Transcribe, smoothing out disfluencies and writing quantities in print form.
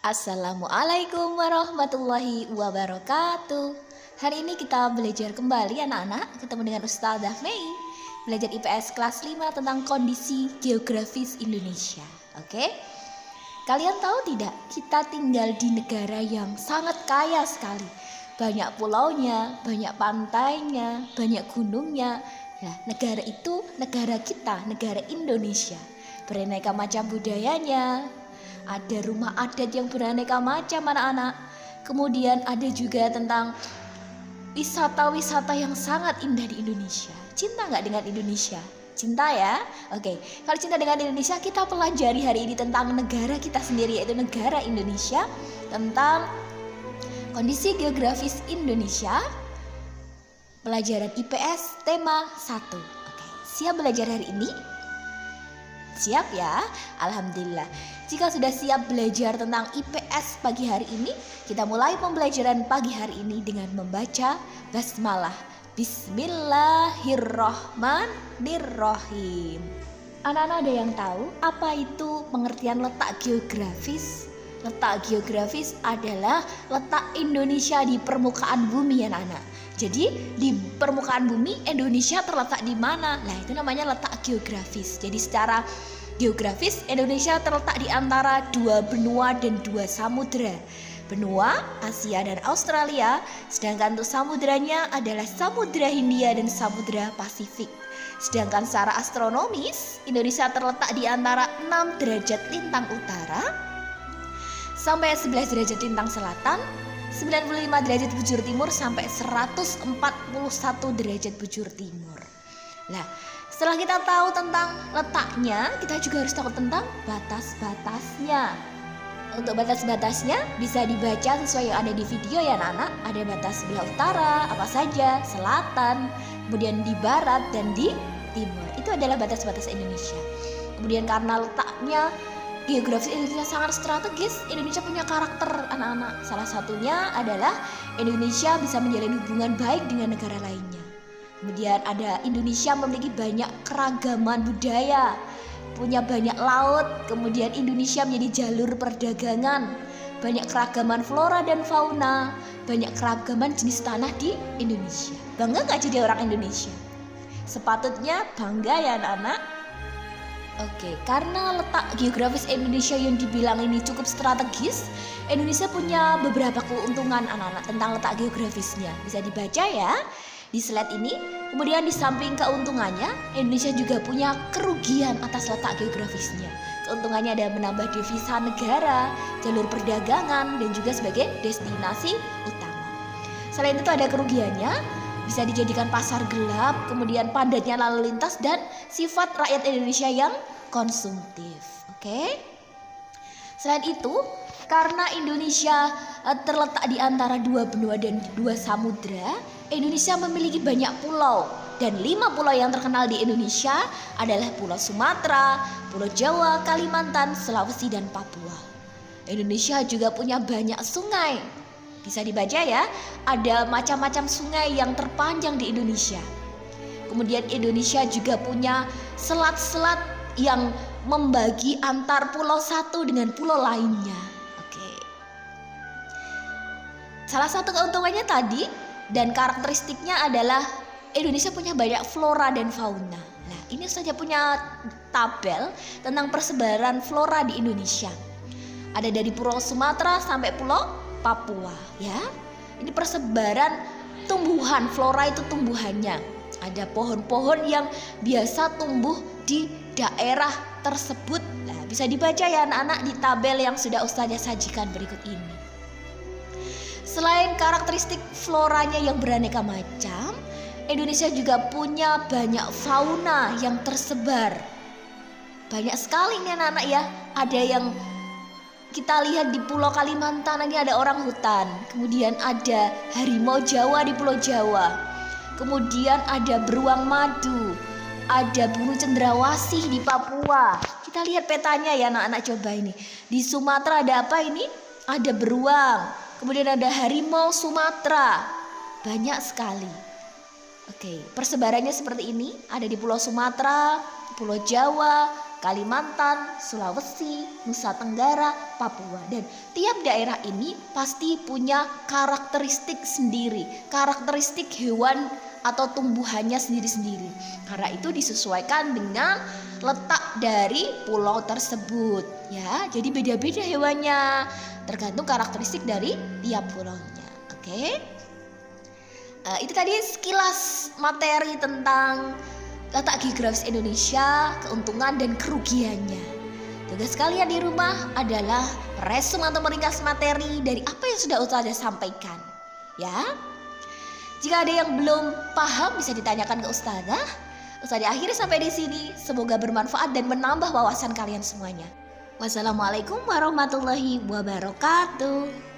Assalamualaikum warahmatullahi wabarakatuh. Hari ini kita belajar kembali anak-anak, ketemu dengan Ustazah Mei. Belajar IPS kelas 5 tentang kondisi geografis Indonesia. Oke? Kalian tahu tidak, kita tinggal di negara yang sangat kaya sekali. Banyak pulaunya, banyak pantainya, banyak gunungnya. Nah, negara itu negara kita, negara Indonesia. Beraneka macam budayanya. Ada rumah adat yang beraneka macam anak-anak. Kemudian ada juga tentang wisata-wisata yang sangat indah di Indonesia. Cinta nggak dengan Indonesia? Cinta ya? Oke, kalau cinta dengan Indonesia, kita pelajari hari ini tentang negara kita sendiri, yaitu negara Indonesia. Tentang kondisi geografis Indonesia. Pelajaran IPS tema 1. Oke, siap belajar hari ini? Siap ya? Alhamdulillah. Jika sudah siap belajar tentang IPS pagi hari ini, kita mulai pembelajaran pagi hari ini dengan membaca basmalah. Bismillahirrahmanirrahim. Anak-anak ada yang tahu apa itu pengertian letak geografis? Letak geografis adalah letak Indonesia di permukaan bumi ya anak-anak. Jadi di permukaan bumi Indonesia terletak di mana? Nah, itu namanya letak geografis. Jadi secara geografis Indonesia terletak di antara dua benua dan dua samudra. Benua Asia dan Australia, sedangkan untuk samudranya adalah Samudra Hindia dan Samudra Pasifik. Sedangkan secara astronomis, Indonesia terletak di antara 6 derajat lintang utara sampai 11 derajat lintang selatan, 95 derajat bujur timur sampai 141 derajat bujur timur. Nah, setelah kita tahu tentang letaknya, kita juga harus tahu tentang batas-batasnya. Untuk batas-batasnya bisa dibaca sesuai yang ada di video ya anak-anak. Ada batas sebelah utara, apa saja, selatan, kemudian di barat dan di timur. Itu adalah batas-batas Indonesia. Kemudian karena letaknya geografis Indonesia sangat strategis, Indonesia punya karakter anak-anak. Salah satunya adalah Indonesia bisa menjalin hubungan baik dengan negara lainnya. Kemudian ada Indonesia memiliki banyak keragaman budaya, punya banyak laut. Kemudian Indonesia menjadi jalur perdagangan, banyak keragaman flora dan fauna, banyak keragaman jenis tanah di Indonesia. Bangga gak jadi orang Indonesia? Sepatutnya bangga ya anak-anak. Oke, karena letak geografis Indonesia yang dibilang ini cukup strategis, Indonesia punya beberapa keuntungan anak-anak tentang letak geografisnya. Bisa dibaca ya di slide ini. Kemudian di samping keuntungannya, Indonesia juga punya kerugian atas letak geografisnya. Keuntungannya ada menambah devisa negara, jalur perdagangan, dan juga sebagai destinasi utama. Selain itu ada kerugiannya, bisa dijadikan pasar gelap, kemudian padatnya lalu lintas, dan sifat rakyat Indonesia yang konsumtif. Oke. Selain itu, karena Indonesia terletak di antara dua benua dan dua samudra, Indonesia memiliki banyak pulau. Dan 5 pulau yang terkenal di Indonesia adalah Pulau Sumatera, Pulau Jawa, Kalimantan, Sulawesi, dan Papua. Indonesia juga punya banyak sungai. Bisa dibaca ya, ada macam-macam sungai yang terpanjang di Indonesia. Kemudian Indonesia juga punya selat-selat yang membagi antar pulau satu dengan pulau lainnya. Oke. Salah satu keuntungannya tadi dan karakteristiknya adalah Indonesia punya banyak flora dan fauna. Nah, ini saja punya tabel tentang persebaran flora di Indonesia. Ada dari Pulau Sumatera sampai Pulau Papua ya. Ini persebaran tumbuhan, flora itu tumbuhannya. Ada pohon-pohon yang biasa tumbuh di daerah tersebut. Nah, bisa dibaca ya anak-anak di tabel yang sudah Ustazah sajikan berikut ini. Selain karakteristik floranya yang beraneka macam, Indonesia juga punya banyak fauna yang tersebar. Banyak sekali nih anak-anak ya. Ada yang kita lihat di Pulau Kalimantan, ini ada orang hutan. Kemudian ada harimau Jawa di Pulau Jawa. Kemudian ada beruang madu. Ada burung cendrawasih di Papua. Kita lihat petanya ya anak-anak, coba ini. Di Sumatera ada apa ini? Ada beruang. Kemudian ada harimau Sumatera. Banyak sekali. Oke, persebarannya seperti ini. Ada di Pulau Sumatera, Pulau Jawa, Kalimantan, Sulawesi, Nusa Tenggara, Papua. Dan tiap daerah ini pasti punya karakteristik sendiri, karakteristik hewan atau tumbuhannya sendiri-sendiri. Karena itu disesuaikan dengan letak dari pulau tersebut ya. Jadi beda-beda hewannya, tergantung karakteristik dari tiap pulaunya. Oke. Itu tadi sekilas materi tentang letak geografis Indonesia, keuntungan dan kerugiannya. Tugas kalian di rumah adalah meresum atau meringkas materi dari apa yang sudah Ustazah sampaikan. Ya. Jika ada yang belum paham bisa ditanyakan ke Ustazah. Ustazah akhiri sampai di sini. Semoga bermanfaat dan menambah wawasan kalian semuanya. Wassalamualaikum warahmatullahi wabarakatuh.